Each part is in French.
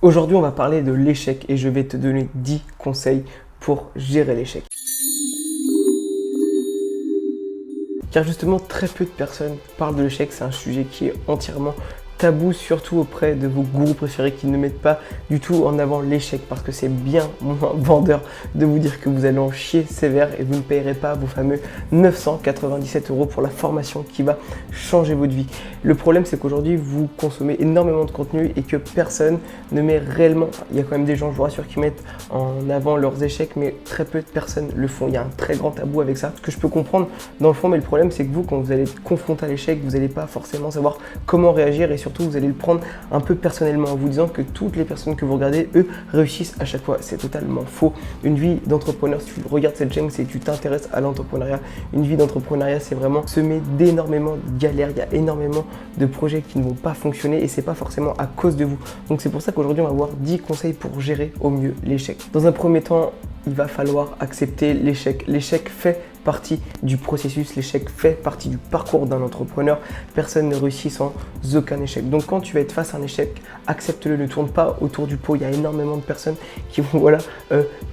Aujourd'hui, on va parler de l'échec et je vais te donner 10 conseils pour gérer l'échec. Car justement, très peu de personnes parlent de l'échec, c'est un sujet qui est entièrement tabou, surtout auprès de vos gourous préférés qui ne mettent pas du tout en avant l'échec parce que c'est bien moins vendeur de vous dire que vous allez en chier sévère et vous ne payerez pas vos fameux 997 € pour la formation qui va changer votre vie. Le problème, c'est qu'aujourd'hui, vous consommez énormément de contenu et que personne ne met réellement, il y a quand même des gens, je vous rassure, qui mettent en avant leurs échecs, mais très peu de personnes le font. Il y a un très grand tabou avec ça, ce que je peux comprendre dans le fond, mais le problème, c'est que vous, quand vous allez être confronté à l'échec, vous n'allez pas forcément savoir comment réagir et surtout, vous allez le prendre un peu personnellement en vous disant que toutes les personnes que vous regardez, eux, réussissent à chaque fois. C'est totalement faux. Une vie d'entrepreneur, si tu regardes cette chaîne, c'est que tu t'intéresses à l'entrepreneuriat. Une vie d'entrepreneuriat, c'est vraiment semer d'énormément de galères. Il y a énormément de projets qui ne vont pas fonctionner et c'est pas forcément à cause de vous. Donc c'est pour ça qu'aujourd'hui, on va voir 10 conseils pour gérer au mieux l'échec. Dans un premier temps, il va falloir accepter l'échec. L'échec fait partie du processus, l'échec fait partie du parcours d'un entrepreneur. Personne ne réussit sans aucun échec. Donc quand tu vas être face à un échec, accepte-le, ne tourne pas autour du pot. Il y a énormément de personnes qui vont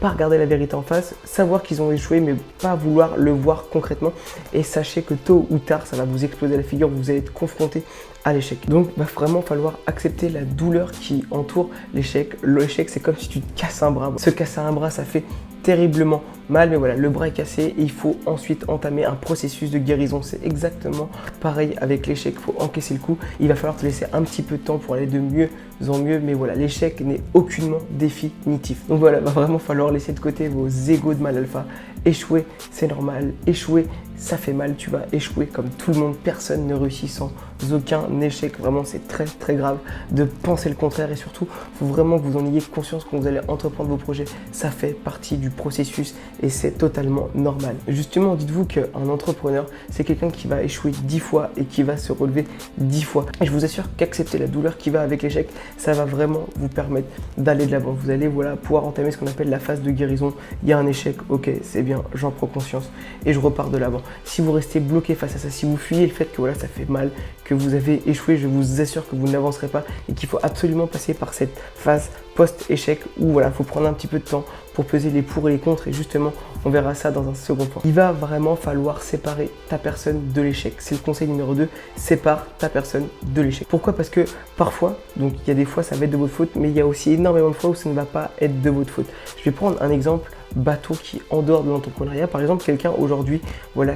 pas regarder la vérité en face, savoir qu'ils ont échoué mais pas vouloir le voir concrètement. Et sachez que tôt ou tard, ça va vous exploser la figure, vous allez être confronté à l'échec. Donc il va vraiment falloir accepter la douleur qui entoure l'échec. L'échec, c'est comme si tu te casses un bras. Se casser un bras, ça fait terriblement mal, mais voilà, le bras est cassé et il faut ensuite entamer un processus de guérison. C'est exactement pareil avec l'échec, il faut encaisser le coup, il va falloir te laisser un petit peu de temps pour aller de mieux en mieux, mais voilà, l'échec n'est aucunement définitif. Donc voilà, il va vraiment falloir laisser de côté vos égos de mal alpha. Échouer, c'est normal, échouer, ça fait mal, tu vas échouer comme tout le monde, personne ne réussit sans aucun échec. Vraiment, c'est très très grave de penser le contraire et surtout, il faut vraiment que vous en ayez conscience quand vous allez entreprendre vos projets. Ça fait partie du processus et c'est totalement normal. Justement, dites-vous qu'un entrepreneur, c'est quelqu'un qui va échouer 10 fois et qui va se relever 10 fois. Et je vous assure qu'accepter la douleur qui va avec l'échec, ça va vraiment vous permettre d'aller de l'avant. Vous allez pouvoir entamer ce qu'on appelle la phase de guérison. Il y a un échec, ok, c'est bien, j'en prends conscience et je repars de l'avant. Si vous restez bloqué face à ça, si vous fuyez le fait que ça fait mal, que vous avez échoué, je vous assure que vous n'avancerez pas et qu'il faut absolument passer par cette phase post-échec où il faut prendre un petit peu de temps pour peser les pour et les contre et justement on verra ça dans un second point. Il va vraiment falloir séparer ta personne de l'échec. C'est le conseil numéro 2, sépare ta personne de l'échec. Pourquoi? Parce que parfois, donc il y a des fois ça va être de votre faute, mais il y a aussi énormément de fois où ça ne va pas être de votre faute. Je vais prendre un exemple bateau qui est en dehors de l'entrepreneuriat. Par exemple, quelqu'un aujourd'hui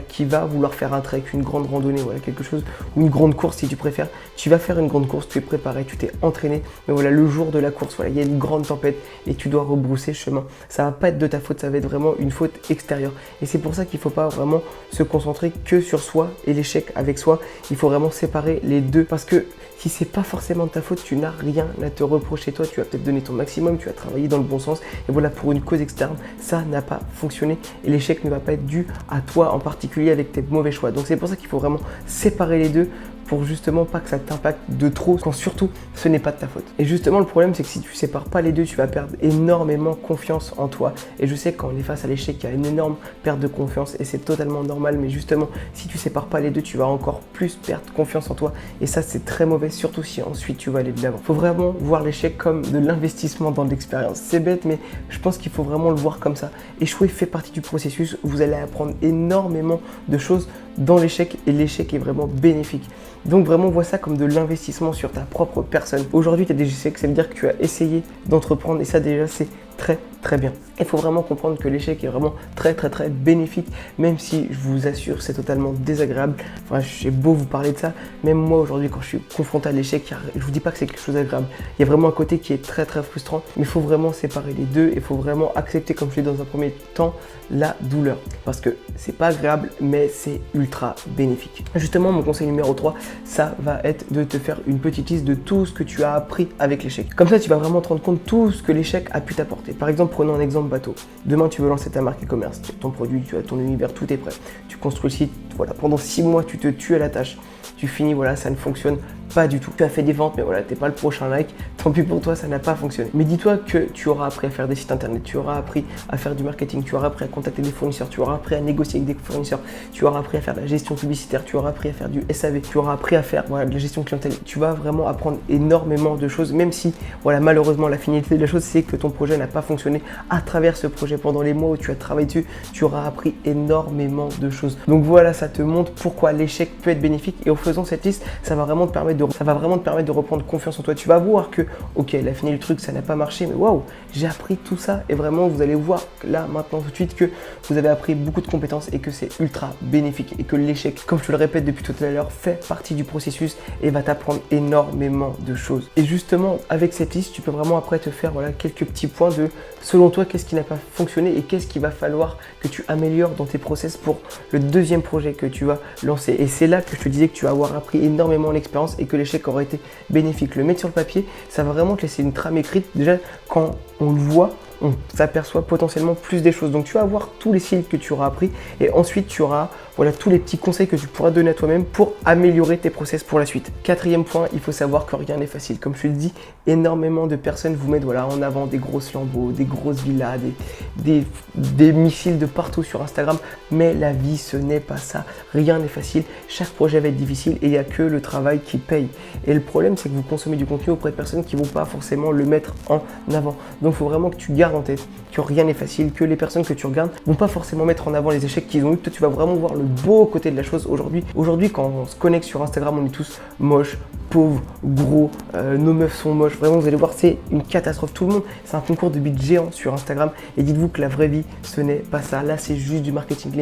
qui va vouloir faire un trek, une grande randonnée, quelque chose, ou une grande course si tu préfères. Tu vas faire une grande course, tu es préparé, tu t'es entraîné, mais le jour de la course, il y a une grande tempête et tu dois rebrousser chemin. Ça va pas être de ta faute, ça va être vraiment une faute extérieure. Et c'est pour ça qu'il faut pas vraiment se concentrer que sur soi et l'échec avec soi. Il faut vraiment séparer les deux parce que si c'est pas forcément de ta faute, tu n'as rien à te reprocher. Toi, tu as peut-être donné ton maximum, tu as travaillé dans le bon sens et pour une cause externe, ça n'a pas fonctionné et l'échec ne va pas être dû à toi en particulier avec tes mauvais choix. Donc c'est pour ça qu'il faut vraiment séparer les deux pour justement pas que ça t'impacte de trop quand surtout ce n'est pas de ta faute. Et justement le problème c'est que si tu sépares pas les deux, tu vas perdre énormément confiance en toi. Et je sais que quand on est face à l'échec, il y a une énorme perte de confiance et c'est totalement normal, mais justement si tu sépares pas les deux, tu vas encore plus perdre confiance en toi et ça c'est très mauvais, surtout si ensuite tu vas aller de l'avant. Faut vraiment voir l'échec comme de l'investissement dans l'expérience. C'est bête, mais je pense qu'il faut vraiment le voir comme ça. Échouer fait partie du processus, vous allez apprendre énormément de choses dans l'échec et l'échec est vraiment bénéfique. Donc vraiment vois ça comme de l'investissement sur ta propre personne. Aujourd'hui tu as des échecs, ça veut dire que tu as essayé d'entreprendre et ça déjà c'est très très bien. Il faut vraiment comprendre que l'échec est vraiment très très très bénéfique, même si je vous assure c'est totalement désagréable. Enfin, j'ai beau vous parler de ça, même moi aujourd'hui quand je suis confronté à l'échec, je vous dis pas que c'est quelque chose d'agréable. Il y a vraiment un côté qui est très très frustrant, mais il faut vraiment séparer les deux et il faut vraiment accepter, comme je l'ai dit dans un premier temps, la douleur. Parce que c'est pas agréable, mais c'est ultra bénéfique. Justement, mon conseil numéro 3, ça va être de te faire une petite liste de tout ce que tu as appris avec l'échec. Comme ça, tu vas vraiment te rendre compte de tout ce que l'échec a pu t'apporter. Par exemple, prenons un exemple bateau. Demain, tu veux lancer ta marque e-commerce, tu as ton produit, tu as ton univers, tout est prêt. Tu construis le site, pendant 6 mois, tu te tues à la tâche. Tu finis, ça ne fonctionne Pas du tout. Tu as fait des ventes, mais voilà, t'es pas le prochain like. Tant pis pour toi, ça n'a pas fonctionné. Mais dis-toi que tu auras appris à faire des sites internet, tu auras appris à faire du marketing, tu auras appris à contacter des fournisseurs, tu auras appris à négocier avec des fournisseurs, tu auras appris à faire de la gestion publicitaire, tu auras appris à faire du SAV, tu auras appris à faire de la gestion clientèle. Tu vas vraiment apprendre énormément de choses, même si voilà, malheureusement la finalité de la chose c'est que ton projet n'a pas fonctionné. À travers ce projet, pendant les mois où tu as travaillé dessus, tu auras appris énormément de choses. Donc voilà, ça te montre pourquoi l'échec peut être bénéfique, et en faisant cette liste, ça va vraiment te permettre de reprendre confiance en toi. Tu vas voir que ok, la finale du truc ça n'a pas marché, mais waouh, j'ai appris tout ça, et vraiment vous allez voir là maintenant tout de suite que vous avez appris beaucoup de compétences et que c'est ultra bénéfique, et que l'échec, comme je te le répète depuis tout à l'heure, fait partie du processus et va t'apprendre énormément de choses. Et justement avec cette liste, tu peux vraiment après te faire voilà, quelques petits points de selon toi qu'est-ce qui n'a pas fonctionné et qu'est-ce qu'il va falloir que tu améliores dans tes process pour le deuxième projet que tu vas lancer. Et c'est là que je te disais que tu vas avoir appris énormément d'expérience et que l'échec aurait été bénéfique. Le mettre sur le papier, ça va vraiment te laisser une trame écrite. Déjà, quand on le voit, on s'aperçoit potentiellement plus des choses. Donc tu vas avoir tous les skills que tu auras appris, et ensuite tu auras voilà, tous les petits conseils que tu pourras donner à toi-même pour améliorer tes process pour la suite. Quatrième point, il faut savoir que rien n'est facile. Comme je te le dis, énormément de personnes vous mettent voilà, en avant des grosses Lambo, des grosses villas, des missiles de partout sur Instagram, mais la vie ce n'est pas ça. Rien n'est facile, chaque projet va être difficile et il n'y a que le travail qui paye. Et le problème c'est que vous consommez du contenu auprès de personnes qui ne vont pas forcément le mettre en avant. Donc il faut vraiment que tu gardes en tête que rien n'est facile, que les personnes que tu regardes vont pas forcément mettre en avant les échecs qu'ils ont eu. Toi tu vas vraiment voir le beau côté de la chose aujourd'hui. Aujourd'hui, quand on se connecte sur Instagram, on est tous moches, pauvres, gros, nos meufs sont moches. Vraiment, vous allez voir, c'est une catastrophe. Tout le monde, c'est un concours de beats géant sur Instagram. Et dites-vous que la vraie vie, ce n'est pas ça. Là, c'est juste du marketing.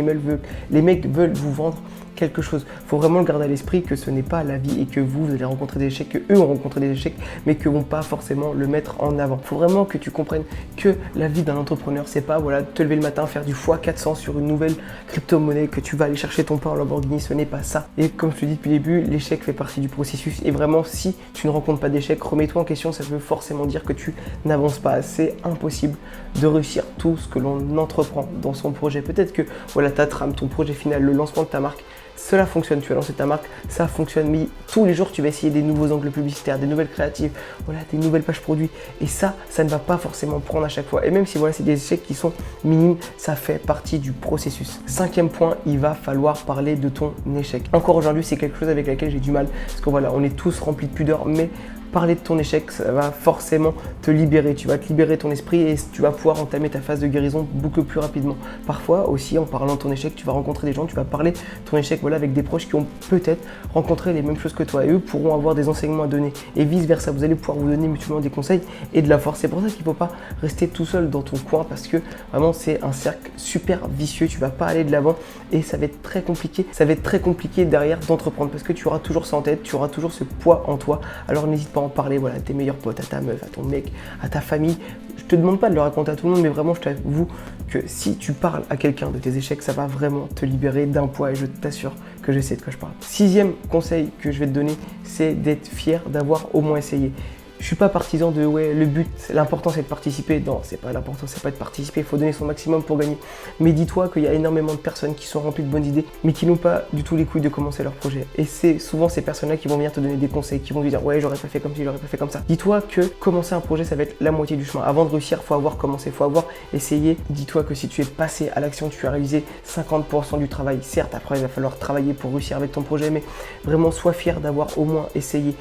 Les mecs veulent vous vendre quelque chose. Il faut vraiment le garder à l'esprit que ce n'est pas la vie et que vous allez rencontrer des échecs, que eux ont rencontré des échecs, mais que vont pas forcément le mettre en avant. Il faut vraiment que tu comprennes que la vie d'un entrepreneur, c'est pas voilà, te lever le matin, faire du x400 sur une nouvelle crypto-monnaie, que tu vas aller chercher ton pain en Lamborghini, ce n'est pas ça. Et comme je te dis depuis le début, l'échec fait partie du processus, et vraiment si tu ne rencontres pas d'échec, remets-toi en question, ça veut forcément dire que tu n'avances pas. C'est impossible de réussir tout ce que l'on entreprend dans son projet. Peut-être que voilà, ta trame, ton projet final, le lancement de ta marque, cela fonctionne, tu as lancé ta marque, ça fonctionne, mais tous les jours tu vas essayer des nouveaux angles publicitaires, des nouvelles créatives, voilà, des nouvelles pages produits, et ça ne va pas forcément prendre à chaque fois. Et même si voilà, c'est des échecs qui sont minimes, ça fait partie du processus. Cinquième point, il va falloir parler de ton échec. Encore aujourd'hui, c'est quelque chose avec laquelle j'ai du mal, parce que voilà, on est tous remplis de pudeur, mais parler de ton échec, ça va forcément te libérer. Tu vas te libérer ton esprit et tu vas pouvoir entamer ta phase de guérison beaucoup plus rapidement. Parfois aussi, en parlant de ton échec, tu vas rencontrer des gens, tu vas parler de ton échec voilà, avec des proches qui ont peut-être rencontré les mêmes choses que toi, et eux pourront avoir des enseignements à donner et vice versa. Vous allez pouvoir vous donner mutuellement des conseils et de la force. C'est pour ça qu'il ne faut pas rester tout seul dans ton coin, parce que vraiment c'est un cercle super vicieux. Tu vas pas aller de l'avant et ça va être très compliqué. Ça va être très compliqué derrière d'entreprendre, parce que tu auras toujours ça en tête, tu auras toujours ce poids en toi. Alors n'hésite pas en parler voilà, à tes meilleurs potes, à ta meuf, à ton mec, à ta famille. Je te demande pas de le raconter à tout le monde, mais vraiment je t'avoue que si tu parles à quelqu'un de tes échecs, ça va vraiment te libérer d'un poids, et je t'assure que je sais de quoi je parle. Sixième conseil que je vais te donner, c'est d'être fier d'avoir au moins essayé. Je suis pas partisan de ouais, le but, l'important c'est de participer. Non, c'est pas l'important, c'est pas de participer, il faut donner son maximum pour gagner. Mais dis-toi qu'il y a énormément de personnes qui sont remplies de bonnes idées, mais qui n'ont pas du tout les couilles de commencer leur projet. Et c'est souvent ces personnes-là qui vont venir te donner des conseils, qui vont te dire ouais, j'aurais pas fait comme ci, j'aurais pas fait comme ça. Dis-toi que commencer un projet, ça va être la moitié du chemin. Avant de réussir, faut avoir commencé, faut avoir essayé. Dis-toi que si tu es passé à l'action, tu as réalisé 50% du travail. Certes, après il va falloir travailler pour réussir avec ton projet, mais vraiment sois fier d'avoir au moins essayé.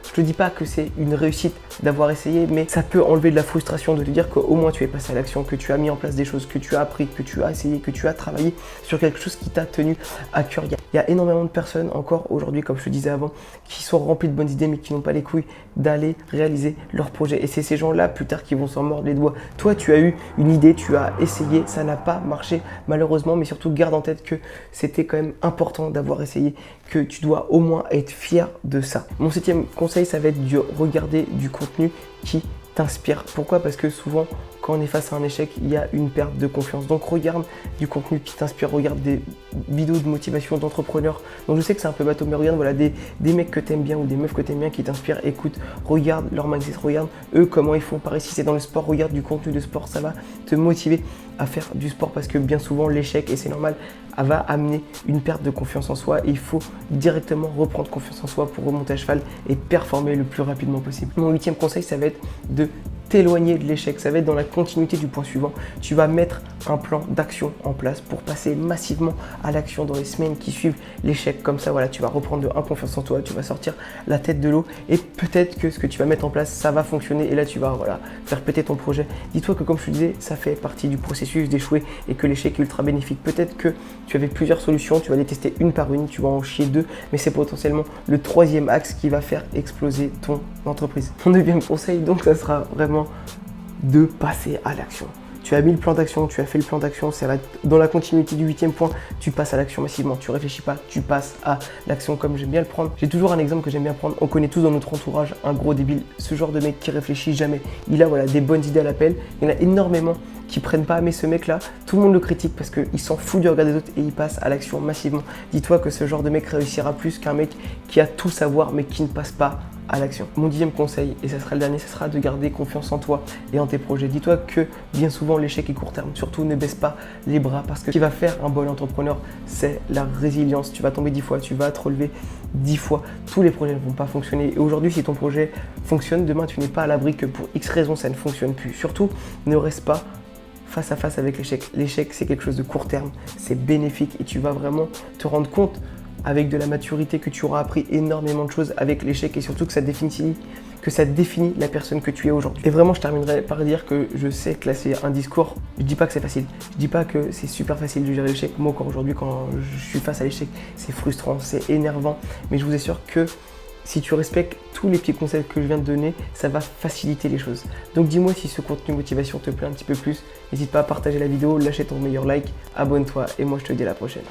Je te dis pas que c'est une réussite d'avoir essayé, mais ça peut enlever de la frustration de te dire qu'au moins tu es passé à l'action, que tu as mis en place des choses, que tu as appris, que tu as essayé, que tu as travaillé sur quelque chose qui t'a tenu à cœur. Il y a énormément de personnes encore aujourd'hui, comme je te disais avant, qui sont remplies de bonnes idées mais qui n'ont pas les couilles d'aller réaliser leur projet. Et c'est ces gens-là plus tard qui vont s'en mordre les doigts. Toi, tu as eu une idée, tu as essayé, ça n'a pas marché malheureusement, mais surtout garde en tête que c'était quand même important d'avoir essayé, que tu dois au moins être fier de ça. Mon septième conseil, ça va être de regarder du contenu qui t'inspire. Pourquoi ? Parce que souvent, quand on est face à un échec, il y a une perte de confiance. Donc regarde du contenu qui t'inspire, regarde des vidéos de motivation d'entrepreneurs. Donc je sais que c'est un peu bateau, mais regarde voilà, des mecs que t'aimes bien ou des meufs que t'aimes bien qui t'inspirent. Écoute, regarde leur mindset, regarde eux comment ils font. Pareil, si c'est dans le sport, regarde du contenu de sport, ça va te motiver à faire du sport parce que bien souvent l'échec, et c'est normal, va amener une perte de confiance en soi et il faut directement reprendre confiance en soi pour remonter à cheval et performer le plus rapidement possible. Mon 8e conseil, ça va être de t'éloigner de l'échec, ça va être dans la continuité du point suivant. Tu vas mettre un plan d'action en place pour passer massivement à l'action dans les semaines qui suivent l'échec. Comme ça, voilà, tu vas reprendre de 1 confiance en toi, tu vas sortir la tête de l'eau et peut-être que ce que tu vas mettre en place, ça va fonctionner et là, tu vas voilà, faire péter ton projet. Dis-toi que comme je te disais, ça fait partie du processus d'échouer et que l'échec est ultra bénéfique. Peut-être que tu avais plusieurs solutions, tu vas les tester une par une, tu vas en chier 2, mais c'est potentiellement le 3e axe qui va faire exploser ton entreprise. Mon 9e conseil, donc, ça sera vraiment de passer à l'action. Tu as mis le plan d'action, tu as fait le plan d'action, ça va être dans la continuité du 8e point, tu passes à l'action massivement, tu réfléchis pas, tu passes à l'action comme j'aime bien le prendre. J'ai toujours un exemple que j'aime bien prendre, on connaît tous dans notre entourage un gros débile, ce genre de mec qui réfléchit jamais. Il a voilà, des bonnes idées à l'appel, il y en a énormément qui prennent pas, mais ce mec là, tout le monde le critique parce qu'il s'en fout du regard des autres et il passe à l'action massivement. Dis-toi que ce genre de mec réussira plus qu'un mec qui a tout savoir mais qui ne passe pas à l'action. Mon 10e conseil, et ça sera le dernier, ça sera de garder confiance en toi et en tes projets. Dis-toi que bien souvent l'échec est court terme, surtout ne baisse pas les bras parce que ce qui va faire un bon entrepreneur, c'est la résilience. Tu vas tomber 10 fois, tu vas te relever 10 fois, tous les projets ne vont pas fonctionner et aujourd'hui si ton projet fonctionne, demain tu n'es pas à l'abri que pour X raisons ça ne fonctionne plus. Surtout ne reste pas face à face avec l'échec. L'échec c'est quelque chose de court terme, c'est bénéfique et tu vas vraiment te rendre compte avec de la maturité que tu auras appris énormément de choses avec l'échec et surtout que ça définit la personne que tu es aujourd'hui. Et vraiment, je terminerai par dire que je sais que là, c'est un discours, je dis pas que c'est facile, je dis pas que c'est super facile de gérer l'échec. Moi, encore aujourd'hui, quand je suis face à l'échec, c'est frustrant, c'est énervant, mais je vous assure que si tu respectes tous les petits conseils que je viens de donner, ça va faciliter les choses. Donc dis-moi si ce contenu motivation te plaît un petit peu plus. N'hésite pas à partager la vidéo, lâcher ton meilleur like, abonne-toi et moi je te dis à la prochaine.